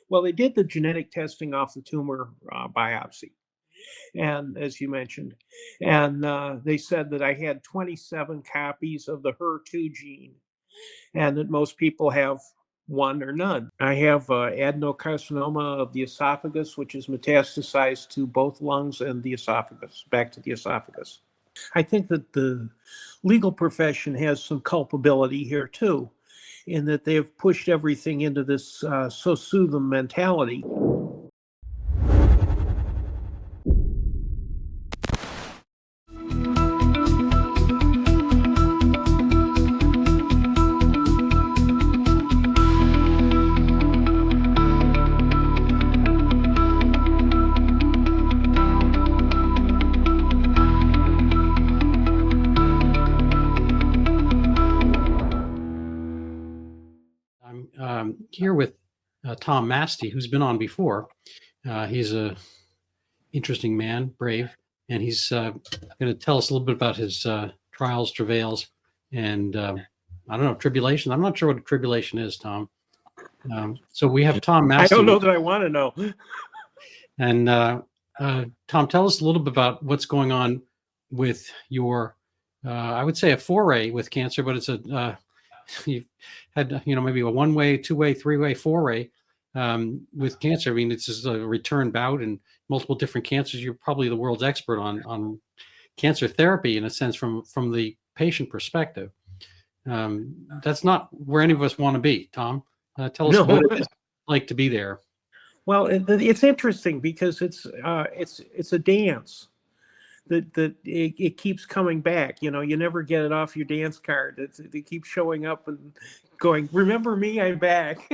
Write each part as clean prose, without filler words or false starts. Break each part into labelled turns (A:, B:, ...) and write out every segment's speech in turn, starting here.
A: Well, they did the genetic testing off the tumor biopsy, and as you mentioned, and they said that I had 27 copies of the HER2 gene, and that most people have one or none. I have adenocarcinoma of the esophagus, which is metastasized to both lungs and the esophagus, back to the esophagus. I think that the legal profession has some culpability here too, in that they have pushed everything into this so sue them mentality.
B: I'm here with Tom Masty, who's been on before. He's a interesting man, brave, and he's going to tell us a little bit about his trials, travails, and I don't know, tribulation. I'm not sure what a tribulation is, Tom. So we have Tom Masty.
A: I don't know that I want to know.
B: And Tom, tell us a little bit about what's going on with your, I would say a foray with cancer, but it's a, you've had, maybe a one-way, two-way, three-way, four-way with cancer. I mean, it's just a return bout and multiple different cancers. You're probably the world's expert on cancer therapy in a sense from the patient perspective. That's not where any of us want to be, Tom. Tell us what it's like to be there.
A: Well, it's interesting because it's a dance that it keeps coming back. You never get it off your dance card. It keeps showing up and going, remember me, I'm back.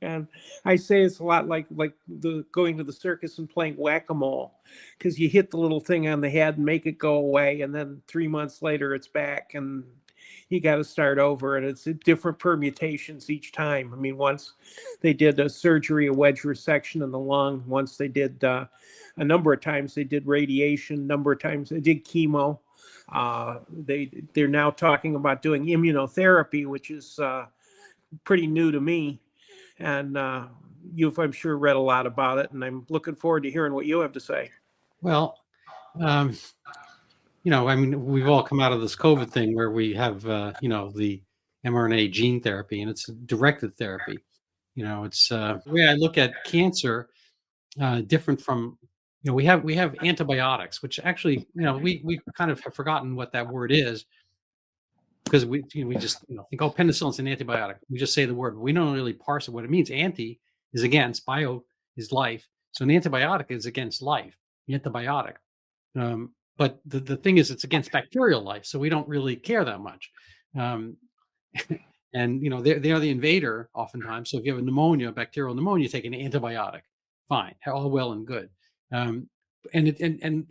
A: And I say it's a lot like the going to the circus and playing whack-a-mole, because you hit the little thing on the head and make it go away, and then 3 months later it's back and you got to start over, and it's different permutations each time. I mean, once they did a surgery, a wedge resection in the lung. Once they did a number of times they did radiation. A number of times they did chemo. They're now talking about doing immunotherapy, which is pretty new to me. And you've, I'm sure, read a lot about it, and I'm looking forward to hearing what you have to say.
B: Well, I mean, we've all come out of this COVID thing where we have, the mRNA gene therapy, and it's directed therapy. It's the way I look at cancer, different from, we have antibiotics, which actually, we kind of have forgotten what that word is, because we just think, oh, penicillin's an antibiotic. We just say the word. We don't really parse it. What it means. Anti is against, bio is life. So an antibiotic is against life. Antibiotic. But the thing is, it's against bacterial life, so we don't really care that much. And they are the invader oftentimes. So if you have a pneumonia, bacterial pneumonia, you take an antibiotic. Fine, all well and good. And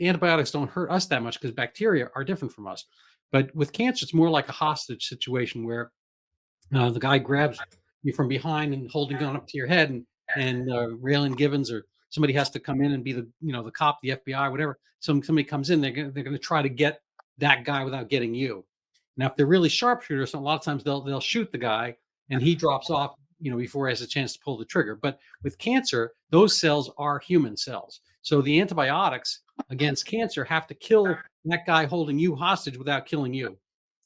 B: antibiotics don't hurt us that much because bacteria are different from us. But with cancer, it's more like a hostage situation where the guy grabs you from behind and holding gun up to your head, and Raylan Givens or somebody has to come in and be the cop, the FBI, whatever. Somebody comes in, they're going to try to get that guy without getting you. Now, if they're really sharpshooters, a lot of times they'll shoot the guy and he drops off, before he has a chance to pull the trigger. But with cancer, those cells are human cells. So the antibiotics against cancer have to kill that guy holding you hostage without killing you.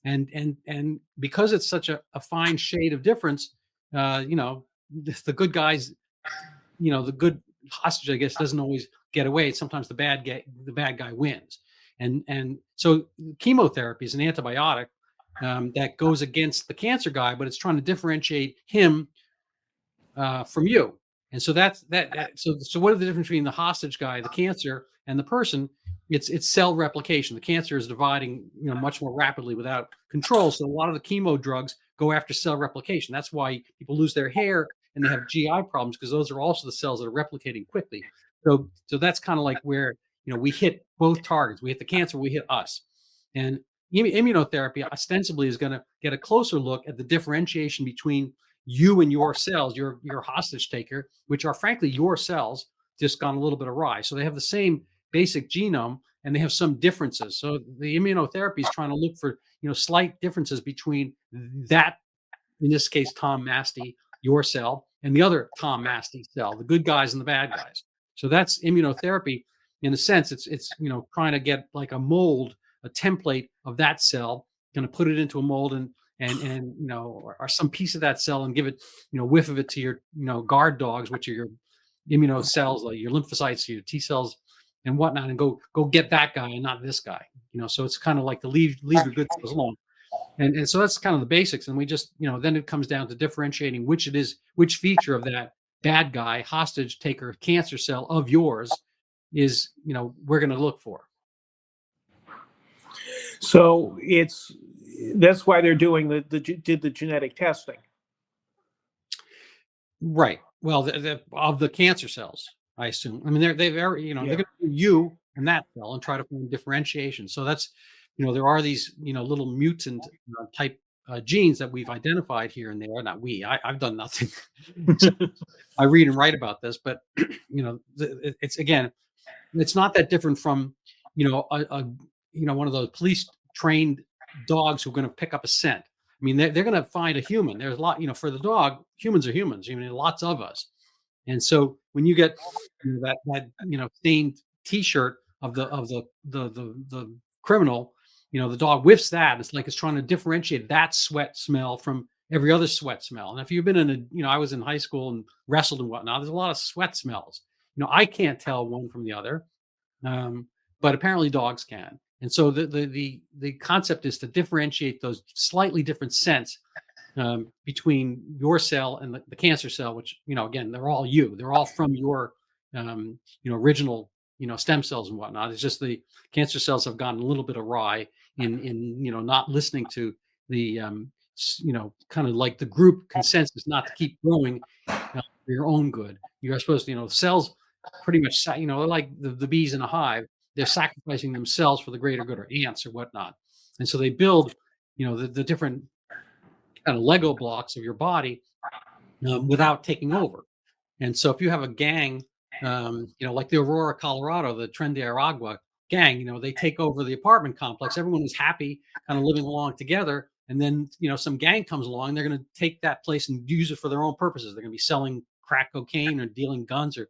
B: And because it's such a fine shade of difference, the good guys, the good hostage, I guess, doesn't always get away. Sometimes the bad guy wins. And so chemotherapy is an antibiotic that goes against the cancer guy, but it's trying to differentiate him from you. And so so what are the difference between the hostage guy, the cancer, and the person? It's cell replication. The cancer is dividing, much more rapidly without control. So a lot of the chemo drugs go after cell replication. That's why people lose their hair and they have GI problems, because those are also the cells that are replicating quickly. So that's kind of like where, we hit both targets. We hit the cancer, we hit us. And immunotherapy ostensibly is going to get a closer look at the differentiation between you and your cells, your hostage taker, which are frankly your cells, just gone a little bit awry. So they have the same basic genome and they have some differences. So the immunotherapy is trying to look for, slight differences between that, in this case, Tom Masty, your cell, and the other Tom Masty cell, the good guys and the bad guys. So that's immunotherapy. In a sense, it's trying to get like a mold, a template of that cell, going to put it into a mold and or some piece of that cell and give it whiff of it to your guard dogs, which are your immunocells, like your lymphocytes, your T cells and whatnot, and go get that guy and not this guy. So it's kind of like to leave your good cells alone. And so that's kind of the basics. And we just, then it comes down to differentiating which feature of that bad guy, hostage taker, cancer cell of yours is, we're going to look for.
A: So that's why they're doing did the genetic testing.
B: Right. Well, of the cancer cells, I assume. I mean, they're they're going to do you and that cell and try to find differentiation. So that's, there are these, little mutant type genes that we've identified here and there. Not we. I've done nothing. So I read and write about this, but it's again, it's not that different from one of those police trained dogs who are going to pick up a scent. I mean, they're going to find a human. There's a lot, for the dog, humans are humans. I mean, lots of us. And so when you get that stained T-shirt of the criminal, the dog whiffs that. It's like it's trying to differentiate that sweat smell from every other sweat smell. And if you've been in I was in high school and wrestled and whatnot, there's a lot of sweat smells. I can't tell one from the other, but apparently dogs can. And so the concept is to differentiate those slightly different scents between your cell and the cancer cell, which, again, they're all you. They're all from your, original, stem cells and whatnot. It's just the cancer cells have gotten a little bit awry in not listening to the, kind of like the group consensus not to keep growing for your own good. You're supposed to, cells pretty much, they're like the bees in a hive. They're sacrificing themselves for the greater good, or ants or whatnot. And so they build, the different kind of Lego blocks of your body without taking over. And so if you have a gang, like the Aurora, Colorado, the Tren de Aragua gang, they take over the apartment complex. Everyone is happy, kind of living along together. And then, some gang comes along, they're going to take that place and use it for their own purposes. They're going to be selling crack cocaine or dealing guns or,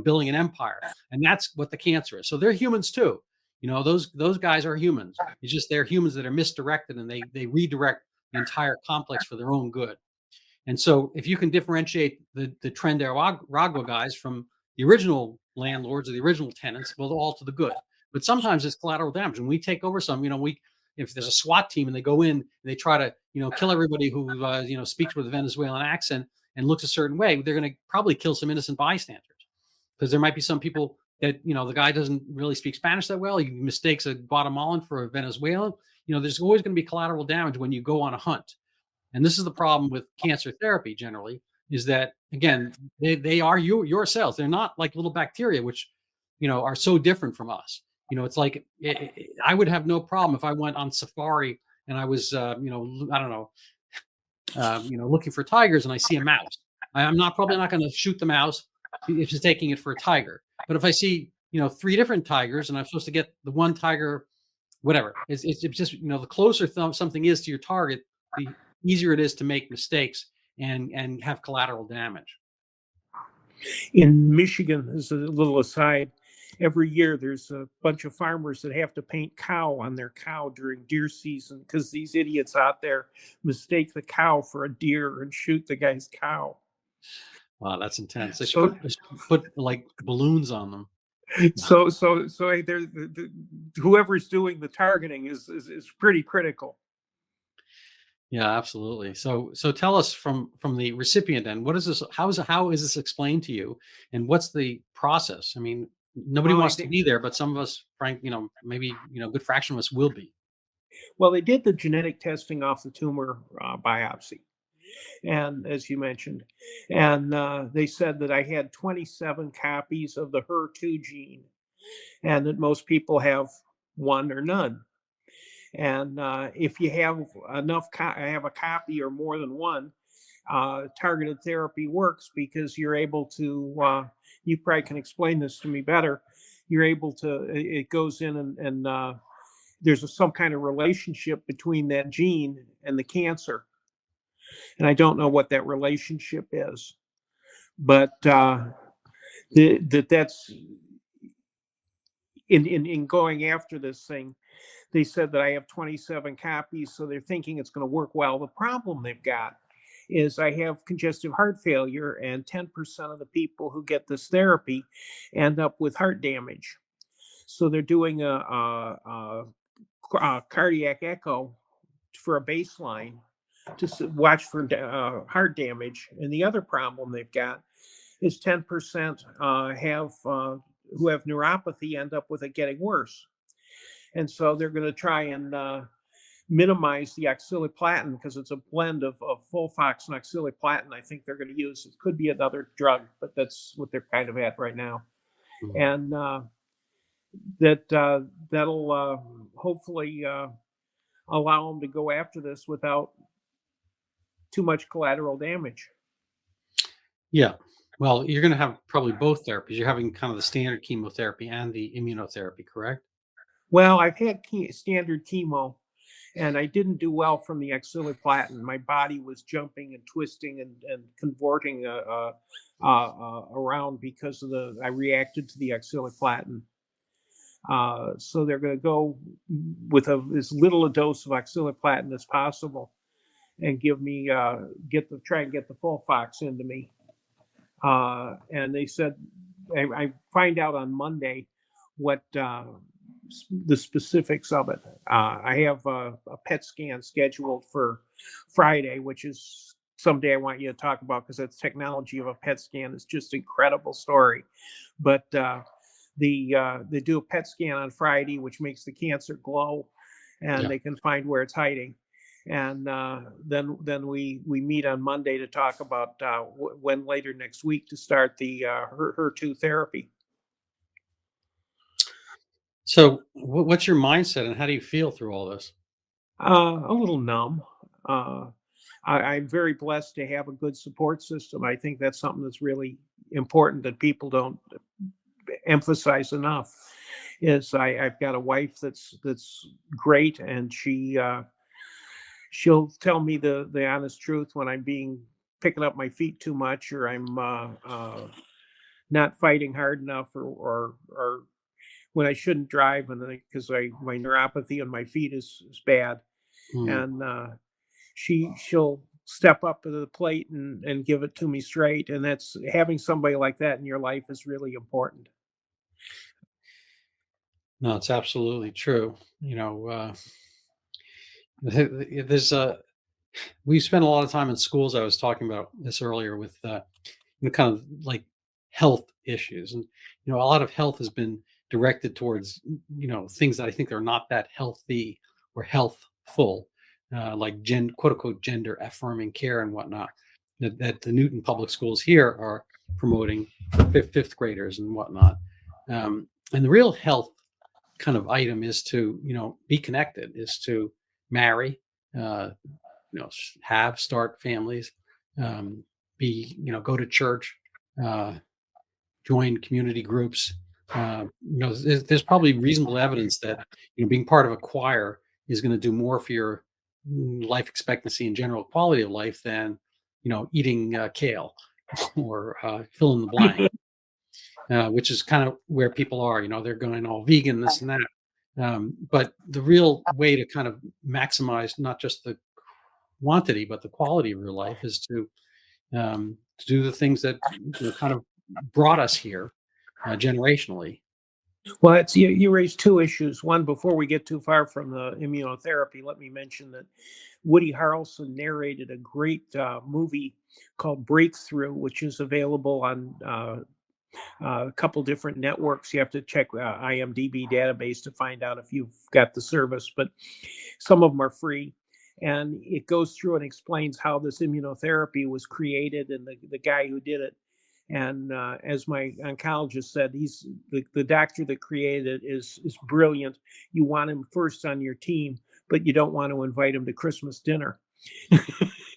B: building an empire. And that's what the cancer is. So they're humans too. Those guys are humans. It's just they're humans that are misdirected, and they redirect the entire complex for their own good. And so if you can differentiate the Tren de Aragua guys from the original landlords or the original tenants, well, all to the good. But sometimes it's collateral damage. When we take over some, if there's a SWAT team and they go in and they try to, kill everybody who, speaks with a Venezuelan accent and looks a certain way, they're going to probably kill some innocent bystanders. Because there might be some people that, the guy doesn't really speak Spanish that well. He mistakes a Guatemalan for a Venezuelan. There's always going to be collateral damage when you go on a hunt. And this is the problem with cancer therapy generally, is that, again, they are your cells. They're not like little bacteria, which, are so different from us. It's like I would have no problem if I went on safari and I was, I don't know, looking for tigers and I see a mouse. I'm probably not going to shoot the mouse if it's taking it for a tiger. But if I see, 3 different tigers and I'm supposed to get the one tiger, whatever, it's just, the closer something is to your target, the easier it is to make mistakes and have collateral damage.
A: In Michigan, as a little aside, every year there's a bunch of farmers that have to paint cow on their cow during deer season because these idiots out there mistake the cow for a deer and shoot the guy's cow.
B: Wow, that's intense. They should put like balloons on them.
A: So whoever's doing the targeting is pretty critical.
B: Yeah, absolutely. So tell us from the recipient end, what is this? How is this explained to you, and what's the process? I mean, nobody wants to be there, but some of us, Frank, maybe good fraction of us will be.
A: Well, they did the genetic testing off the tumor biopsy, and as you mentioned, and they said that I had 27 copies of the HER2 gene, and that most people have one or none. And if you have enough, have a copy or more than one, targeted therapy works because you're able to. You probably can explain this to me better. You're able to. It goes in and there's some kind of relationship between that gene and the cancer, and I don't know what that relationship is. But that's in going after this thing. They said that I have 27 copies, so they're thinking it's going to work well. The problem they've got is I have congestive heart failure, and 10% of the people who get this therapy end up with heart damage. So they're doing a cardiac echo for a baseline to watch for heart damage. And the other problem they've got is 10% have who have neuropathy end up with it getting worse. And so they're going to try and minimize the oxaliplatin because it's a blend of Folfox and oxaliplatin. I think they're going to use. It could be another drug, but that's what they're kind of at right now.
B: Mhm.
A: And that'll hopefully allow them to go after this without too much collateral damage.
B: Yeah. Well, you're going to have probably both therapies. You're having kind of the standard chemotherapy and the immunotherapy, correct?
A: Well, I've had standard chemo, and I didn't do well from the oxaliplatin. My body was jumping and twisting and convorting around because of I reacted to the oxaliplatin. So they're going to go with as little a dose of oxaliplatin as possible, and give me try and get the Folfox into me. And they said I find out on Monday what the specifics of it. I have a PET scan scheduled for Friday, which is someday I want you to talk about because the technology of a PET scan is just incredible story. But they do a PET scan on Friday, which makes the cancer glow, and
B: Yeah.
A: they can find where it's hiding. And then we meet on Monday to talk about when later next week to start the HER2 therapy.
B: So, what's your mindset, and how do you feel through all this?
A: A little numb. Uh, I'm very blessed to have a good support system. I think that's something that's really important that people don't emphasize enough. Is I've got a wife that's great, and she'll tell me the honest truth when I'm picking up my feet too much, or I'm not fighting hard enough, or when I shouldn't drive, and because my neuropathy on my feet is bad.
B: Mm.
A: And she'll step up to the plate and give it to me straight. And that's having somebody like that in your life is really important.
B: No, it's absolutely true. There's we spent a lot of time in schools. I was talking about this earlier with kind of like health issues, and a lot of health has been directed towards things that I think are not that healthy or healthful, like quote unquote gender affirming care and whatnot. That the Newton public schools here are promoting for fifth graders and whatnot. And the real health kind of item is to be connected, is to marry, uh, start families, go to church, uh, join community groups. There's probably reasonable evidence that being part of a choir is going to do more for your life expectancy and general quality of life than eating kale or fill in the blank, which is kind of where people are. They're going all vegan, this and that. But the real way to kind of maximize not just the quantity but the quality of your life is to do the things that kind of brought us here generationally.
A: Well, you raised two issues. One, before we get too far from the immunotherapy, let me mention that Woody Harrelson narrated a great movie called Breakthrough, which is available on a couple different networks. You have to check IMDb database to find out if you've got the service, but some of them are free. And it goes through and explains how this immunotherapy was created and the guy who did it. And as my oncologist said, he's the doctor that created it is brilliant. You want him first on your team, but you don't want to invite him to Christmas dinner.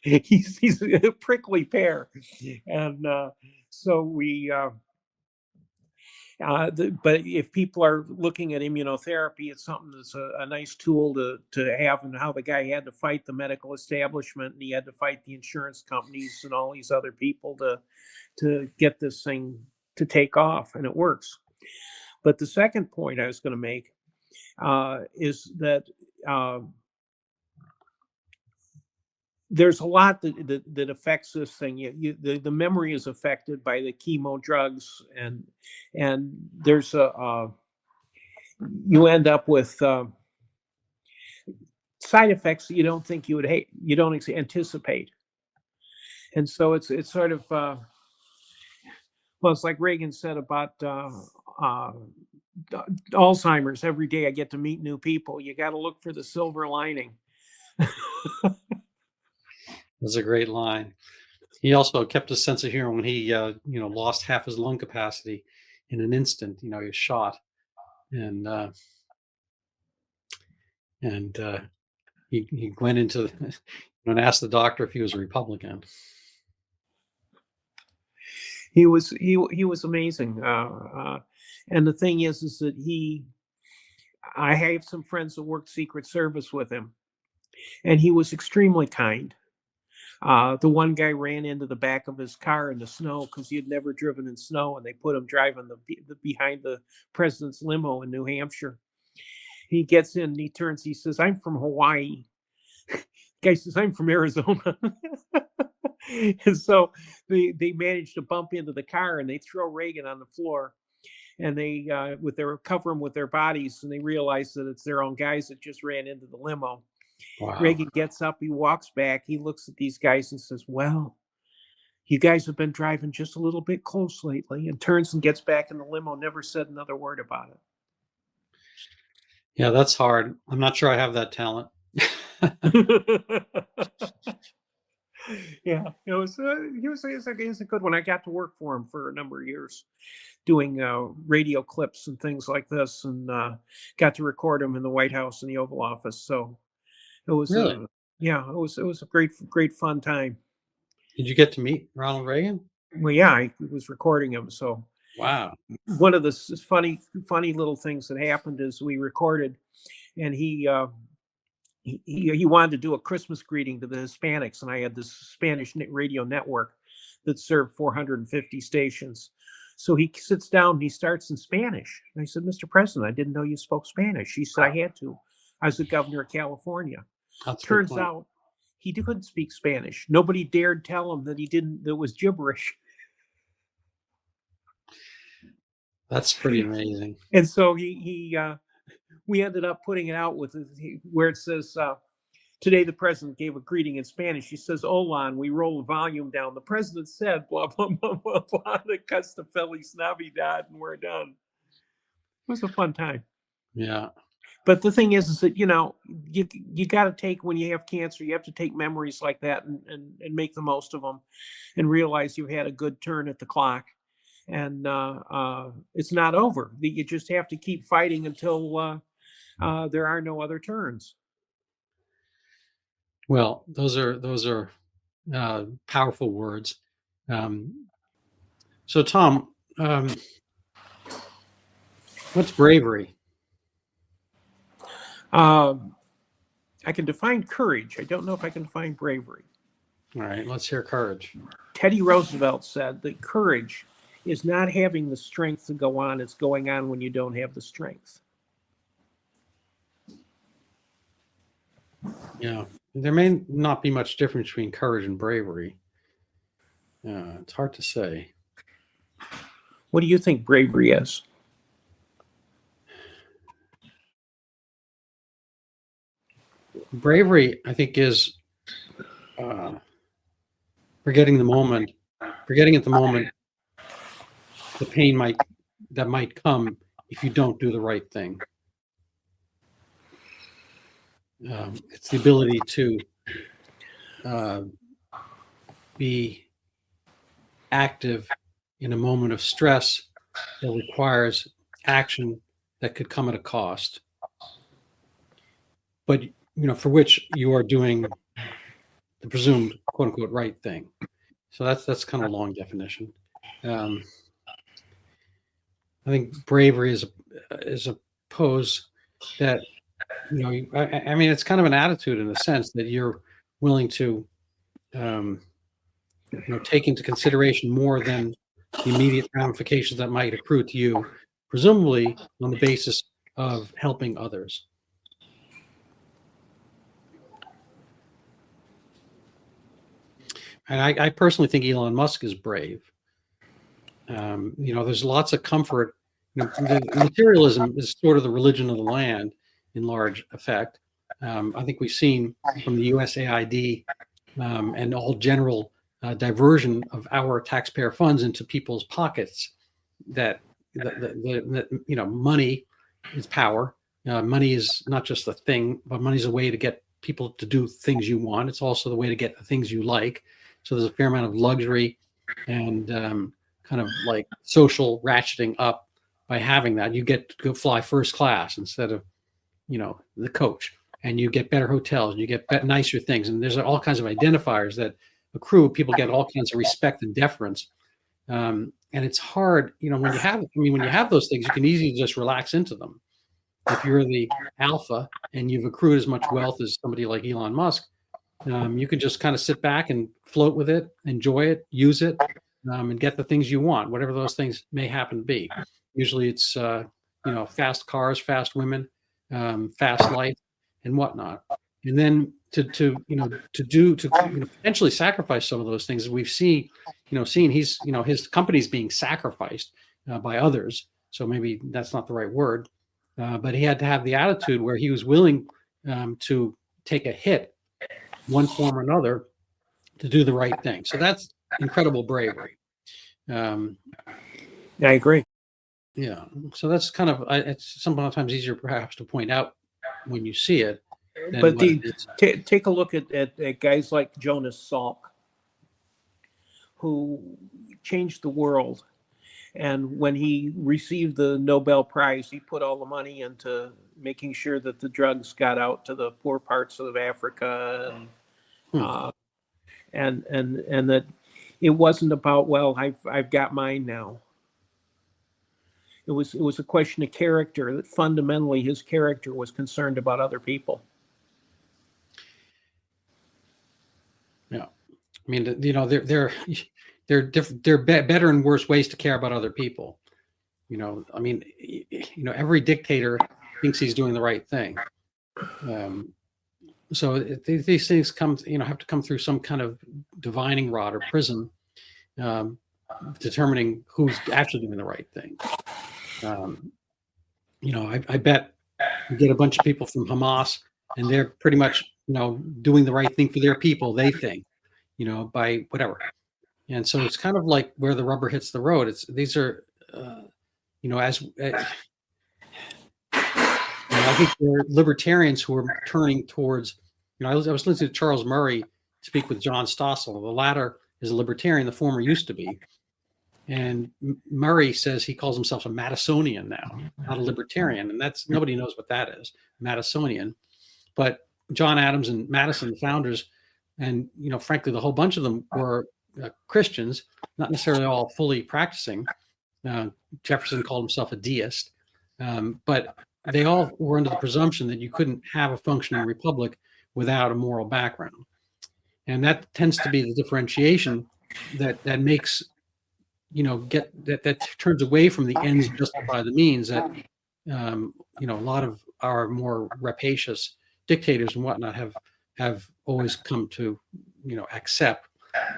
A: He's a prickly pear, and so But if people are looking at immunotherapy, it's something that's a nice tool to have, and how the guy had to fight the medical establishment, and he had to fight the insurance companies and all these other people to get this thing to take off, and it works. But the second point I was going to make is that there's a lot that affects this thing. The memory is affected by the chemo drugs, and there's you end up with side effects that you don't think you would hate, you don't anticipate, and so it's sort of well, it's like Reagan said about Alzheimer's. Every day I get to meet new people. You got to look for the silver lining.
B: That's a great line. He also kept a sense of humor when he, lost half his lung capacity in an instant. He was shot, and he went into and asked the doctor if he was a Republican.
A: He was amazing, and the thing is that I have some friends that worked Secret Service with him, and he was extremely kind. The one guy ran into the back of his car in the snow because he had never driven in snow, and they put him driving behind the president's limo in New Hampshire. He gets in and he turns. He says, "I'm from Hawaii." The guy says, "I'm from Arizona." And so they managed to bump into the car, and they throw Reagan on the floor, and they cover him with their bodies, and they realize that it's their own guys that just ran into the limo.
B: Wow.
A: Reagan gets up, he walks back, he looks at these guys and says, "Well, you guys have been driving just a little bit close lately," and turns and gets back in the limo, never said another word about it.
B: Yeah, that's hard. I'm not sure I have that talent.
A: Yeah, he was a good one. I got to work for him for a number of years, doing radio clips and things like this, and got to record him in the White House in the Oval Office. So it was
B: Really?
A: yeah, it was a great fun time.
B: Did you get to meet Ronald Reagan?
A: Well, yeah, I was recording him. So
B: Wow.
A: one of the funny little things that happened is we recorded, and he wanted to do a Christmas greeting to the Hispanics, and I had this Spanish radio network that served 450 stations. So he sits down and he starts in Spanish. And I said, "Mr. President, I didn't know you spoke Spanish." He said, "I had to. I was the governor of California."
B: That's
A: Turns out he couldn't speak Spanish. Nobody dared tell him that he didn't. That was gibberish.
B: That's pretty amazing.
A: And so we ended up putting it out with where it says, "Today the president gave a greeting in Spanish." He says, "Hola," and we roll the volume down. "The president said, blah, blah, blah, blah, blah, the custa feliz Navidad," and we're done. It was a fun time.
B: Yeah.
A: But the thing is that, you got to take, when you have cancer, you have to take memories like that and make the most of them, and realize you've had a good turn at the clock. And it's not over. You just have to keep fighting until there are no other turns.
B: Well, those are powerful words. So, Tom, what's bravery?
A: I can define courage. I don't know if I can define bravery.
B: All right, let's hear courage.
A: Teddy Roosevelt said that courage is not having the strength to go on. It's going on when you don't have the strength.
B: Yeah, there may not be much difference between courage and bravery. It's hard to say.
A: What do you think bravery is?
B: Bravery, I think, is forgetting at the moment the pain that might come if you don't do the right thing. It's the ability to be active in a moment of stress that requires action that could come at a cost, but for which you are doing the presumed "quote unquote" right thing. So that's kind of a long definition. I think bravery is a pose that, you know, I mean, it's kind of an attitude in the sense that you're willing to, you know, take into consideration more than the immediate ramifications that might accrue to you, presumably on the basis of helping others. And I personally think Elon Musk is brave. You know, there's lots of comfort. You know, the materialism is sort of the religion of the land in large effect. I think we've seen from the USAID and all general diversion of our taxpayer funds into people's pockets that you know, money is power. Money is not just a thing, but money is a way to get people to do things you want. It's also the way to get the things you like. So there's a fair amount of luxury and kind of like social ratcheting up by having that. You get to go fly first class instead of, you know, the coach, and you get better hotels, and you get nicer things. And there's all kinds of identifiers that accrue. People get all kinds of respect and deference. And it's hard, you know, when you have, I mean, when you have those things, you can easily just relax into them. If you're the alpha and you've accrued as much wealth as somebody like Elon Musk, you can just kind of sit back and float with it, enjoy it, use it, and get the things you want, whatever those things may happen to be. Usually it's, you know, fast cars, fast women, fast life, and whatnot. And then to you know, potentially sacrifice some of those things. We've seen he's, you know, his company's being sacrificed by others. So maybe that's not the right word, but he had to have the attitude where he was willing to take a hit, one form or another, to do the right thing. So that's incredible bravery.
A: I agree.
B: Yeah. So that's kind of, it's sometimes easier perhaps to point out when you see it.
A: But take a look at guys like Jonas Salk, who changed the world. And when he received the Nobel Prize, he put all the money into making sure that the drugs got out to the poor parts of Africa, and that it wasn't about, well, I've got mine now. It was a question of character. That fundamentally his character was concerned about other people.
B: Yeah, I mean, you know, there are better and worse ways to care about other people. You know, I mean, you know, every dictator thinks he's doing the right thing. So these things come, you know, have to come through some kind of divining rod or prism, determining who's actually doing the right thing. You know, I bet you get a bunch of people from Hamas, and they're pretty much, you know, doing the right thing for their people, they think, you know, by whatever. And so it's kind of like where the rubber hits the road. These are, you know, I think there are libertarians who are turning towards, you know, I was listening to Charles Murray speak with John Stossel. The latter is a libertarian, the former used to be. And Murray says he calls himself a Madisonian now, not a libertarian. And that's, nobody knows what that is, Madisonian. But John Adams and Madison, the founders, and, you know, frankly, the whole bunch of them were Christians, not necessarily all fully practicing. Jefferson called himself a deist. But they all were under the presumption that you couldn't have a functioning republic without a moral background. And that tends to be the differentiation that makes, you know, that turns away from the ends justify the means that, you know, a lot of our more rapacious dictators and whatnot have always come to, you know, accept.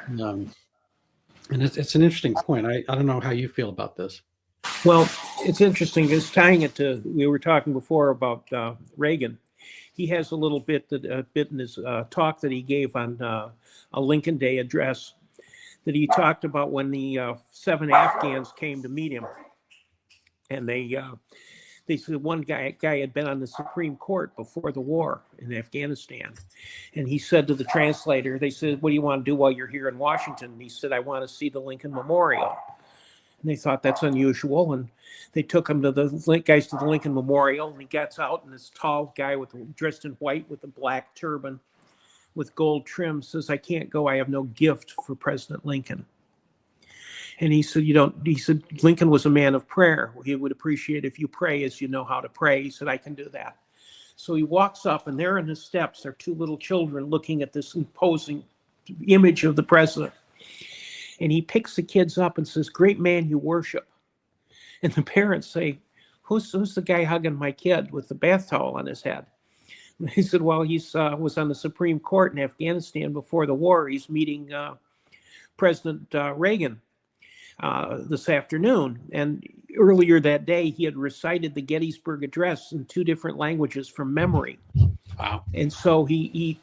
B: And it's an interesting point. I don't know how you feel about this.
A: Well, it's interesting because tying it to, we were talking before about Reagan. He has a little bit in his talk that he gave on a Lincoln Day address, that he talked about when the 7 Afghans came to meet him, and they said one guy had been on the Supreme Court before the war in Afghanistan, and he said to the translator, they said, "What do you want to do while you're here in Washington?" And he said, "I want to see the Lincoln Memorial." And they thought that's unusual, and they took him to the Lincoln Memorial, and he gets out, and this tall guy dressed in white with a black turban with gold trim says, "I can't go. I have no gift for President Lincoln." And he said, he said, Lincoln was a man of prayer. He would appreciate if you pray as you know how to pray. He said, I can do that. So he walks up, and there in the steps are two little children looking at this imposing image of the president. And he picks the kids up and says, great man you worship. And the parents say, who's the guy hugging my kid with the bath towel on his head? And he said, well, he was on the Supreme Court in Afghanistan before the war. He's meeting President Reagan this afternoon. And earlier that day, he had recited the Gettysburg Address in 2 different languages from memory.
B: Wow.
A: And so he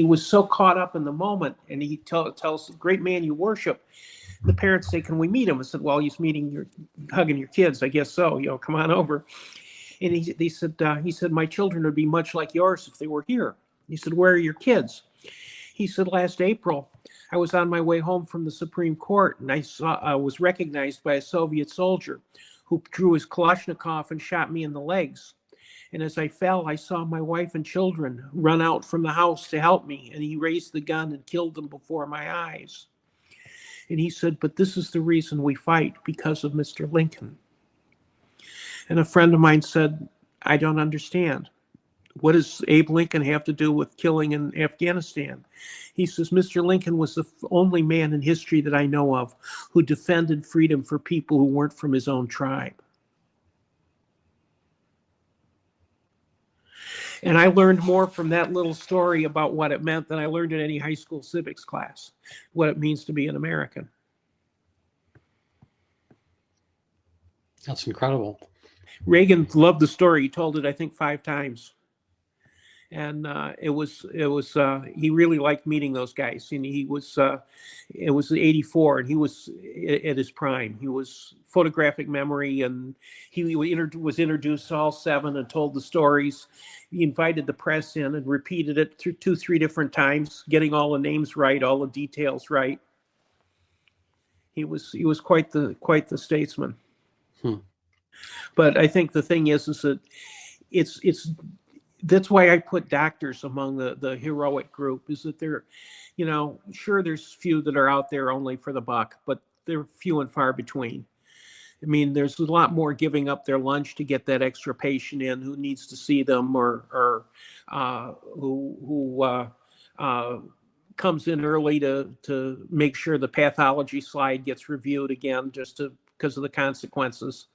A: was so caught up in the moment, and he tells, great man you worship. The parents say, can we meet him? I said, well, he's hugging your kids. I guess so. Come on over. And he said, my children would be much like yours if they were here. He said, where are your kids? He said, last April, I was on my way home from the Supreme Court, and I was recognized by a Soviet soldier who drew his Kalashnikov and shot me in the legs. And as I fell, I saw my wife and children run out from the house to help me, and he raised the gun and killed them before my eyes. And he said, but this is the reason we fight, because of Mr. Lincoln. And a friend of mine said, I don't understand. What does Abe Lincoln have to do with killing in Afghanistan? He says, Mr. Lincoln was the only man in history that I know of who defended freedom for people who weren't from his own tribe. And I learned more from that little story about what it meant than I learned in any high school civics class, what it means to be an American.
B: That's incredible.
A: Reagan loved the story. He told it, I think, 5 times. And he really liked meeting those guys. And it was 84, and he was at his prime. He was photographic memory, and he was introduced to all 7 and told the stories. He invited the press in and repeated it 2-3 different times, getting all the names right, all the details right. He was quite the statesman. But I think the thing is that that's why I put doctors among the heroic group, is that they're, sure, there's few that are out there only for the buck, but they're few and far between. I mean, there's a lot more giving up their lunch to get that extra patient in who needs to see them, or who comes in early to make sure the pathology slide gets reviewed again, just because of the consequences.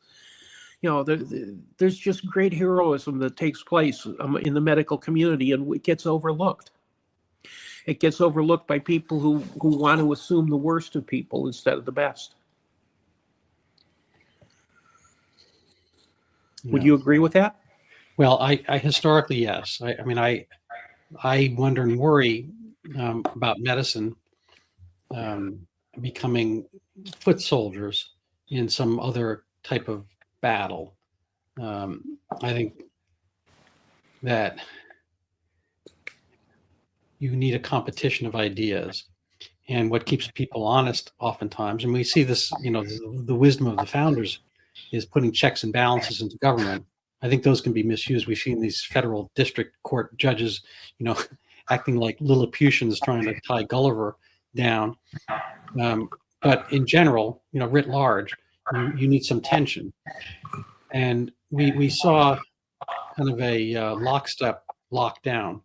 A: There's just great heroism that takes place in the medical community, and it gets overlooked. It gets overlooked by people who want to assume the worst of people instead of the best. Yeah. Would you agree with that?
B: Well, I historically, yes. I wonder and worry about medicine becoming foot soldiers in some other type of battle. I think that you need a competition of ideas, and what keeps people honest oftentimes, and we see this, the wisdom of the founders is putting checks and balances into government. I think those can be misused. We've seen these federal district court judges, acting like Lilliputians trying to tie Gulliver down. But in general, writ large, you need some tension. And we saw kind of a lockstep lockdown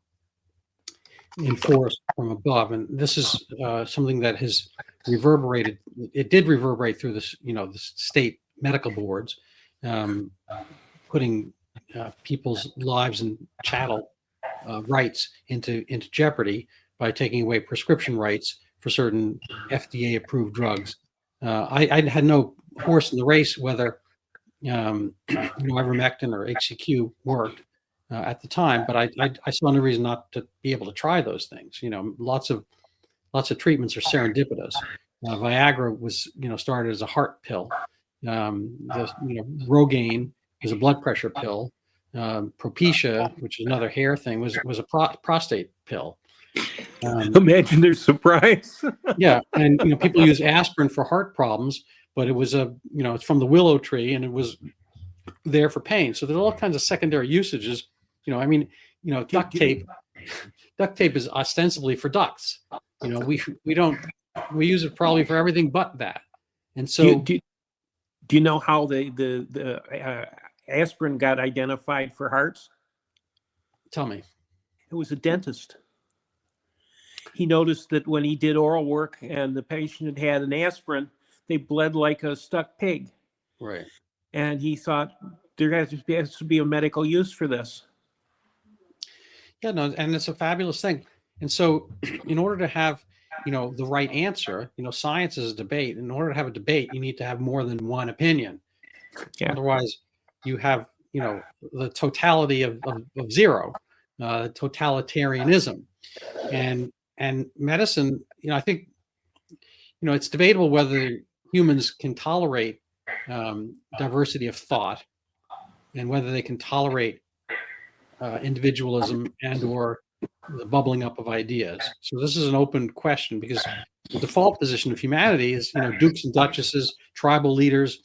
B: enforced from above. And this is something that has reverberated. It did reverberate through this, the state medical boards, putting people's lives and chattel rights into jeopardy by taking away prescription rights for certain FDA-approved drugs. I had no horse in the race whether ivermectin or HCQ worked at the time, but I saw no reason not to be able to try those things. Lots of treatments are serendipitous. Viagra was started as a heart pill. Rogaine is a blood pressure pill. Propecia, which is another hair thing, was a prostate pill.
A: Imagine their surprise.
B: Yeah, and people use aspirin for heart problems, but it was it's from the willow tree, and it was there for pain. So there's all kinds of secondary usages. Duct tape. Duct tape is ostensibly for ducts. We use it probably for everything but that. And
A: Do you,
B: so,
A: do you know how the aspirin got identified for hearts?
B: tell me.
A: It was a dentist. He noticed that when he did oral work and the patient had an aspirin, they bled like a stuck pig.
B: Right.
A: And he thought there has to be a medical use for this.
B: Yeah, no, and it's a fabulous thing. And so, in order to have, the right answer, science is a debate. In order to have a debate, you need to have more than one opinion.
A: Yeah.
B: Otherwise, you have, the totality of zero, totalitarianism, and medicine. I think, it's debatable whether humans can tolerate diversity of thought, and whether they can tolerate individualism and or the bubbling up of ideas. So this is an open question, because the default position of humanity is, dukes and duchesses, tribal leaders,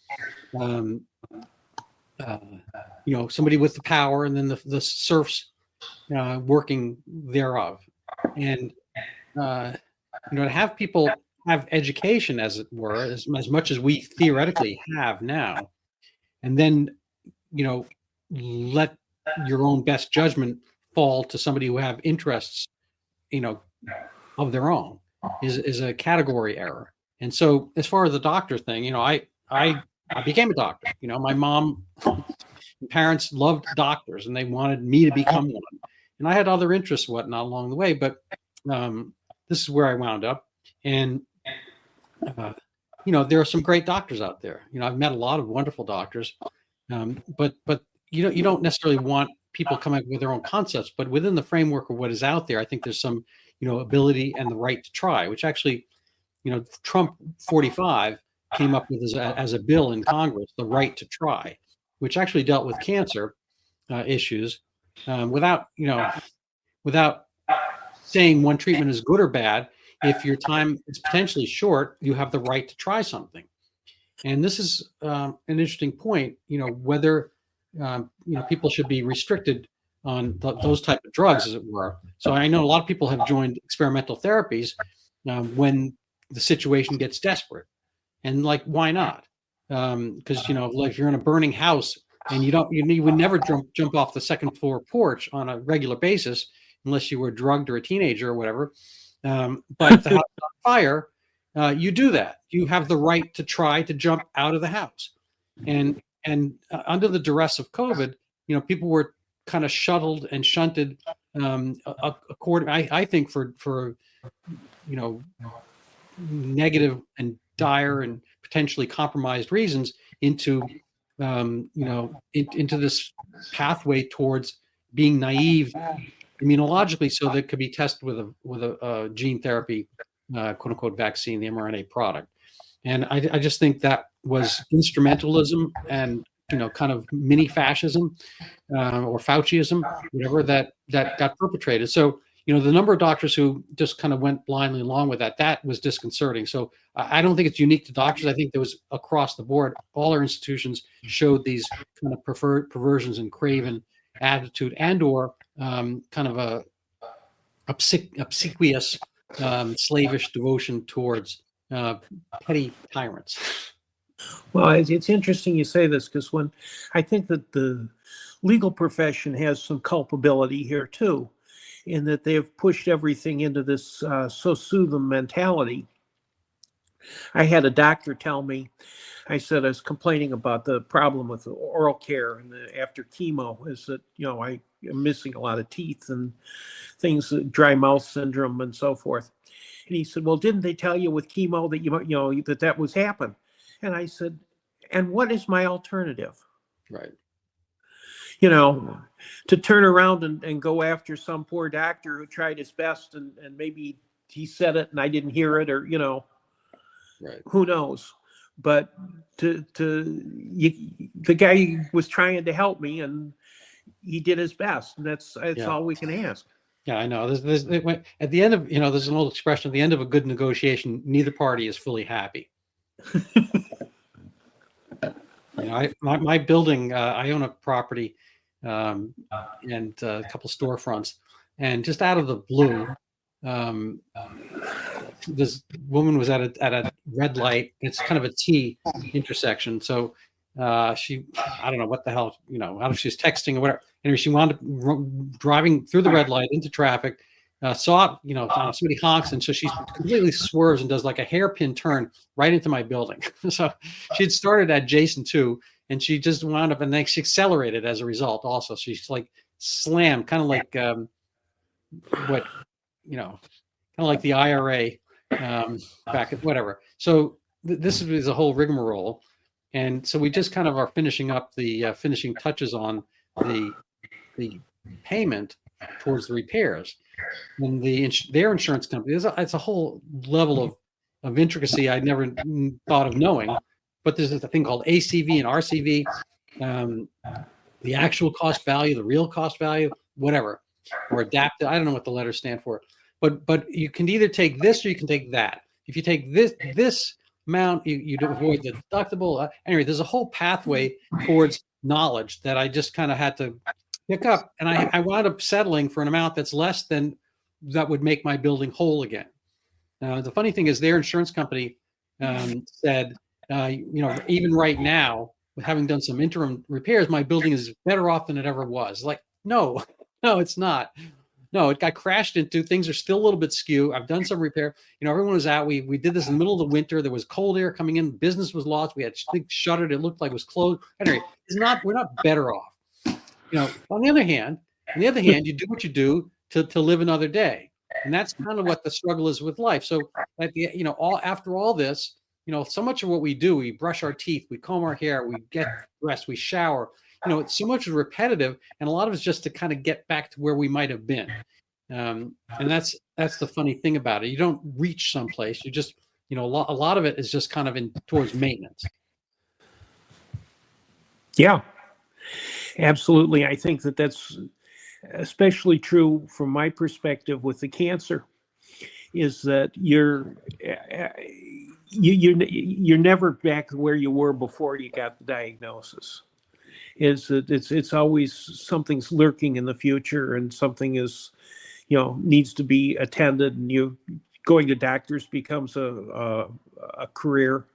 B: somebody with the power, and then the serfs working thereof. And to have people have education, as it were, as much as we theoretically have now, and then let your own best judgment fall to somebody who have interests, of their own, is a category error. And so, as far as the doctor thing, I became a doctor. My mom and parents loved doctors, and they wanted me to become one. And I had other interests, whatnot, along the way. But this is where I wound up. And there are some great doctors out there. I've met a lot of wonderful doctors, but you don't necessarily want people coming up with their own concepts. But within the framework of what is out there, I think there's some ability and the right to try, which actually, Trump 45 came up with as a bill in Congress, the right to try, which actually dealt with cancer issues without saying one treatment is good or bad. If your time is potentially short, you have the right to try something. And this is an interesting point, whether people should be restricted on those type of drugs, as it were. So I know a lot of people have joined experimental therapies when the situation gets desperate. And why not? Because if you're in a burning house and you would never jump off the second floor porch on a regular basis unless you were drugged or a teenager or whatever. But if the house is on fire, you do that. You have the right to try to jump out of the house. And under the duress of COVID, people were kind of shuttled and shunted according, I think, for negative and dire and potentially compromised reasons into into this pathway towards being naive immunologically, so that it could be tested with a gene therapy, quote unquote, vaccine, the mRNA product. And I just think that was instrumentalism and kind of mini fascism or Fauciism, whatever that got perpetrated. So the number of doctors who just kind of went blindly along with that was disconcerting. So I don't think it's unique to doctors. I think there was across the board, all our institutions showed these kind of perversions and craven attitude, and or kind of a obsequious, slavish devotion towards petty tyrants.
A: Well, it's interesting you say this, because when I think that the legal profession has some culpability here too, in that they've pushed everything into this so sue them mentality. I had a doctor tell me, I said I was complaining about the problem with the oral care and after chemo is that, I am missing a lot of teeth and things, dry mouth syndrome and so forth. And he said, well, didn't they tell you with chemo that that was happen? And I said, and what is my alternative?
B: Right.
A: To turn around and go after some poor doctor who tried his best and maybe he said it and I didn't hear it, or,
B: right.
A: Who knows? But the guy was trying to help me and he did his best. And that's all we can ask.
B: Yeah, I know. There's at the end of, there's an old expression, at the end of a good negotiation, neither party is fully happy. My building, I own a property and a couple storefronts, and just out of the blue, this woman was at a red light. It's kind of a T intersection. So I don't know what the hell, I don't know if she's texting or whatever. Anyway, she wound up driving through the red light into traffic, saw, somebody honks. And so she completely swerves and does like a hairpin turn right into my building. So she'd started at Jason 2, and she just wound up, and then she accelerated as a result also. She's like slammed, kind of like kind of like the IRA back at whatever. So this is a whole rigmarole. And so we just kind of are finishing up the finishing touches on the payment towards the repairs. And their insurance company, it's a whole level of intricacy I never thought of knowing. But there's a thing called ACV and RCV, the actual cost value, the real cost value, whatever, or adapted. I don't know what the letters stand for. But you can either take this or you can take that. If you take this amount, you avoid the deductible. Anyway, there's a whole pathway towards knowledge that I just kind of had to pick up, and I wound up settling for an amount that's less than that would make my building whole again. The funny thing is, their insurance company said, even right now, with having done some interim repairs, my building is better off than it ever was. Like, no, it's not. No, it got crashed into. Things are still a little bit skew. I've done some repair. Everyone was out. We did this in the middle of the winter. There was cold air coming in. Business was lost. We had things shuttered. It looked like it was closed. Anyway, we're not better off. On the other hand, you do what you do to live another day, and that's kind of what the struggle is with life. So, after all this, so much of what we do, we brush our teeth, we comb our hair, we get dressed, we shower. It's so much repetitive, and a lot of it's just to kind of get back to where we might have been. And that's the funny thing about it. You don't reach someplace. You just, a lot of it is just kind of towards maintenance.
A: Yeah, absolutely. I think that's especially true from my perspective with the cancer, is that you're never back where you were before you got the diagnosis. Is that it's always something's lurking in the future, and something is, needs to be attended, and going to doctors becomes a career.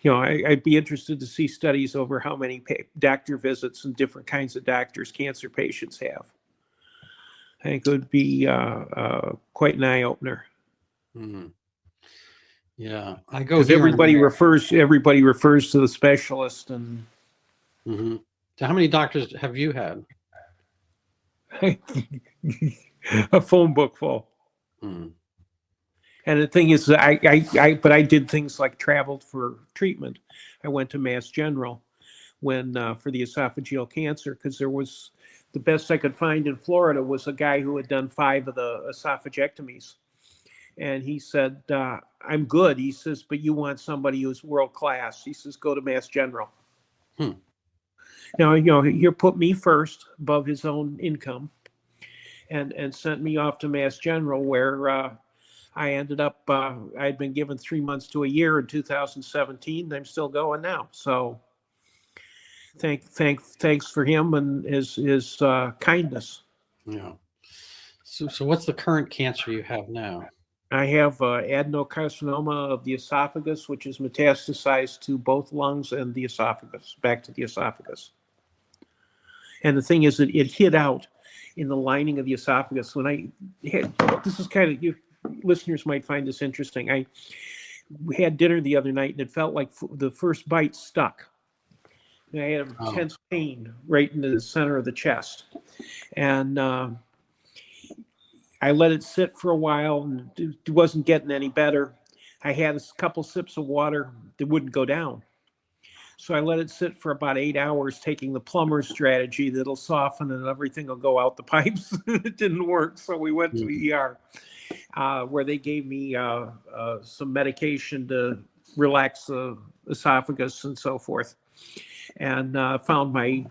A: I'd be interested to see studies over how many doctor visits and different kinds of doctors cancer patients have. I think it would be quite an eye opener.
B: Mm-hmm. Yeah, I go
A: because everybody refers to the specialist. And
B: mm-hmm. So how many doctors have you had?
A: A phone book full.
B: Mm.
A: And the thing is, I did things like traveled for treatment. I went to Mass General for the esophageal cancer, because there was, the best I could find in Florida was a guy who had done 5 of the esophagectomies. And he said, I'm good. He says, but you want somebody who's world class. He says, go to Mass General. Now, he put me first above his own income, and sent me off to Mass General, where I ended up, I'd been given 3 months to a year in 2017. And I'm still going now. So thanks for him and his kindness.
B: Yeah. So what's the current cancer you have now?
A: I have adenocarcinoma of the esophagus, which is metastasized to both lungs and the esophagus, back to the esophagus. And the thing is that it hid out in the lining of the esophagus. This is kind of, you listeners might find this interesting. We had dinner the other night, and it felt like the first bite stuck. And I had intense pain right into the center of the chest. And I let it sit for a while, and it wasn't getting any better. I had a couple sips of water that wouldn't go down. So I let it sit for about 8 hours, taking the plumber's strategy that'll soften and everything will go out the pipes. It didn't work. So we went to the ER, where they gave me some medication to relax the esophagus and so forth. And found my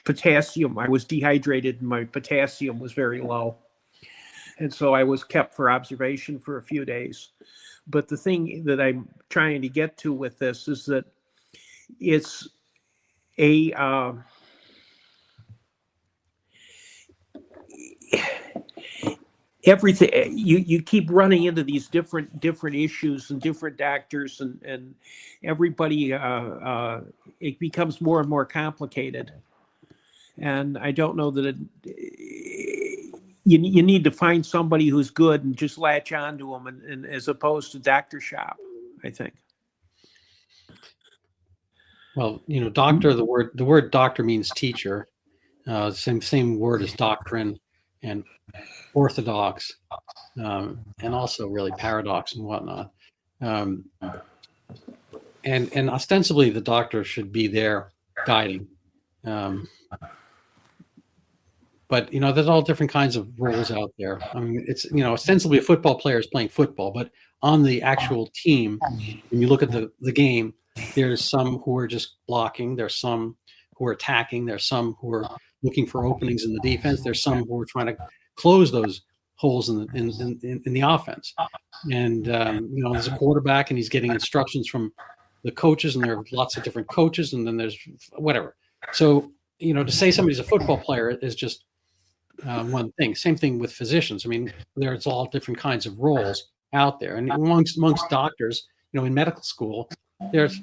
A: potassium. I was dehydrated, and my potassium was very low. And so I was kept for observation for a few days. But the thing that I'm trying to get to with this is that it's everything, you keep running into these different issues and different doctors, and everybody, it becomes more and more complicated. And I don't know that you need to find somebody who's good and just latch onto them, and as opposed to doctor shop, I think.
B: Well, doctor, the word doctor means teacher. Same word as doctrine and orthodox, and also really paradox and whatnot. And ostensibly the doctor should be there guiding. But there's all different kinds of roles out there. I mean, it's ostensibly a football player is playing football, but on the actual team, when you look at the game, there's some who are just blocking, there's some who are attacking, there's some who are looking for openings in the defense, there's some who are trying to close those holes in the offense. And there's a quarterback, and he's getting instructions from the coaches, and there are lots of different coaches, and then there's whatever. So to say somebody's a football player is just one thing. Same thing with physicians. I mean, there's all different kinds of roles out there, and amongst doctors, in medical school, there's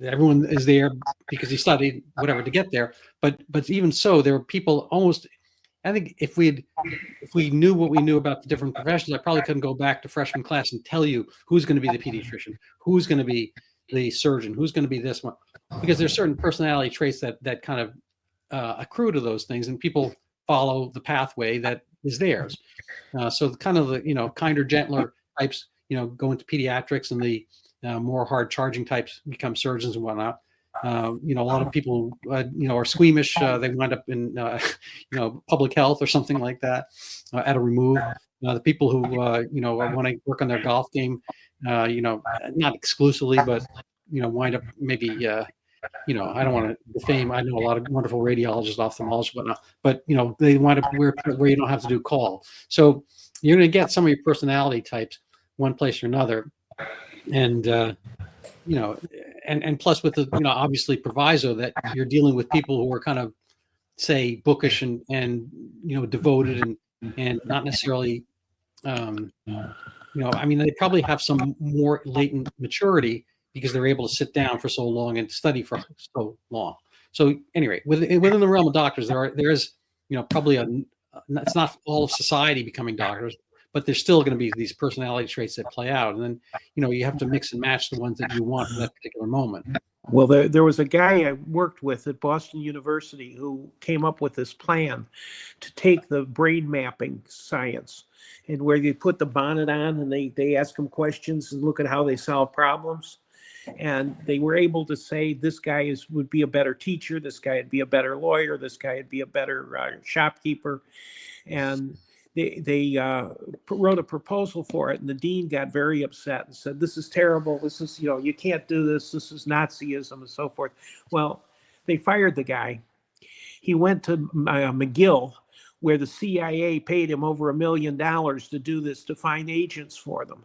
B: everyone is there because he studied whatever to get there. But even so, there are people almost. I think if we knew what we knew about the different professions, I probably couldn't go back to freshman class and tell you who's going to be the pediatrician, who's going to be the surgeon, who's going to be this one, because there's certain personality traits that kind of accrue to those things, and people follow the pathway that is theirs. So kind of the kinder, gentler types, go into pediatrics, and the more hard charging types become surgeons and whatnot. A lot of people, are squeamish. They wind up in, public health or something like that at a remove. The people who, want to work on their golf game, not exclusively, but, wind up maybe, I don't want to defame. I know a lot of wonderful radiologists, ophthalmologists, whatnot, but, they wind up where you don't have to do call. So you're going to get some of your personality types one place or another. And, and plus with the, obviously proviso that you're dealing with people who are kind of, say, bookish and devoted and not necessarily, they probably have some more latent maturity because they're able to sit down for so long and study for so long. So anyway, within the realm of doctors, there is, probably it's not all of society becoming doctors, but there's still going to be these personality traits that play out. And then, you have to mix and match the ones that you want in that particular moment.
A: Well, there was a guy I worked with at Boston University who came up with this plan to take the brain mapping science, and where you put the bonnet on and they ask them questions and look at how they solve problems. And they were able to say, this guy would be a better teacher, this guy would be a better lawyer, this guy would be a better shopkeeper. And they wrote a proposal for it, and the dean got very upset and said, this is terrible. This is, you can't do this. This is Nazism and so forth. Well, they fired the guy. He went to McGill, where the CIA paid him over $1 million to do this, to find agents for them.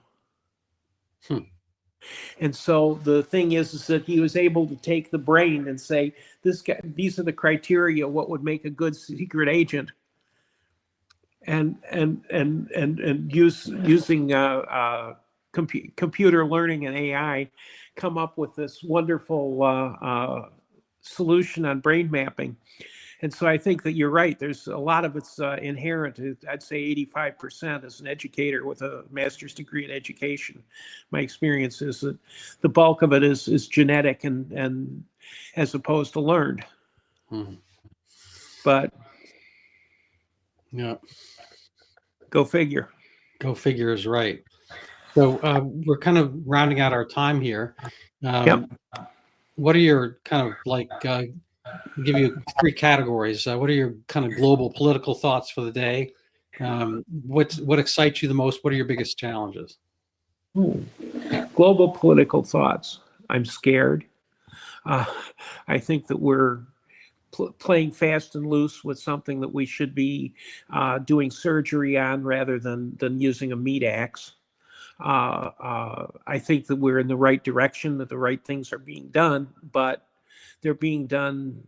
A: And so the thing is that he was able to take the brain and say, these are the criteria, what would make a good secret agent. And using computer learning and AI, come up with this wonderful solution on brain mapping. And so I think that you're right. There's a lot of it's inherent. I'd say 85% as an educator with a master's degree in education. My experience is that the bulk of it is genetic and as opposed to learned. But
B: yeah.
A: Go figure.
B: Go figure is right. So we're kind of rounding out our time here.
A: Yep.
B: What are your kind of give you 3 categories? What are your kind of global political thoughts for the day? What excites you the most? What are your biggest challenges?
A: Global political thoughts. I'm scared. I think that we're playing fast and loose with something that we should be doing surgery on rather than using a meat axe. I think that we're in the right direction, that the right things are being done, but they're being done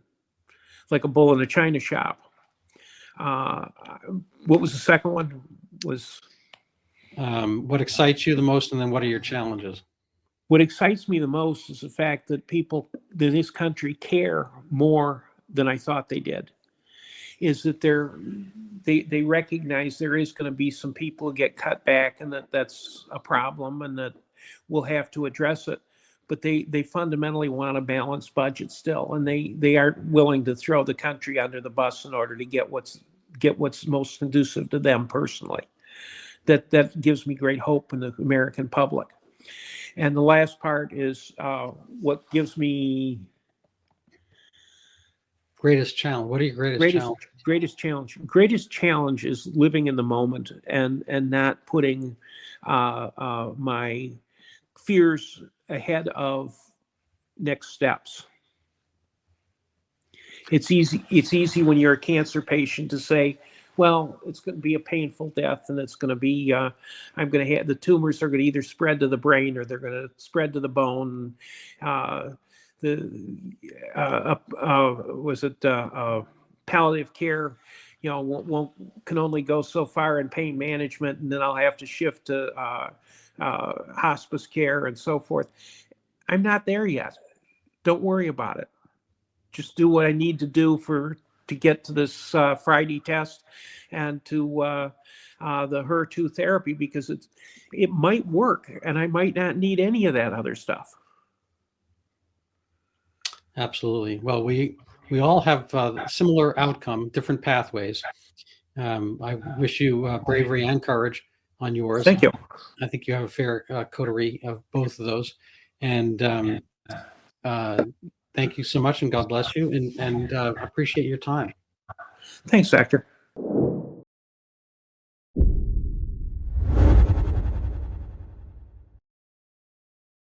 A: like a bull in a china shop. what was the second one? Was
B: What excites you the most, and then what are your challenges?
A: what excites me the most is the fact that people in this country care more than I thought they did. Is that they recognize there is going to be some people who get cut back, and that's a problem, and that we'll have to address it. But they fundamentally want a balanced budget still, and they aren't willing to throw the country under the bus in order to get what's most conducive to them personally. That gives me great hope in the American public. And the last part is what gives me
B: greatest challenge. What are your greatest challenges?
A: Greatest challenge is living in the moment and not putting my fears ahead of next steps. It's easy when you're a cancer patient to say, well, it's going to be a painful death, and it's going to be I'm going to have the tumors are going to either spread to the brain or they're going to spread to the bone. Palliative care, can only go so far in pain management, and then I'll have to shift to hospice care and so forth. I'm not there yet. Don't worry about it. Just do what I need to do to get to this Friday test and to the HER2 therapy, because it might work, and I might not need any of that other stuff.
B: Absolutely. Well, we all have similar outcome, different pathways. I wish you bravery and courage on yours.
A: Thank you.
B: I think you have a fair coterie of both of those. And thank you so much, and God bless you, and appreciate your time.
A: Thanks, Doctor.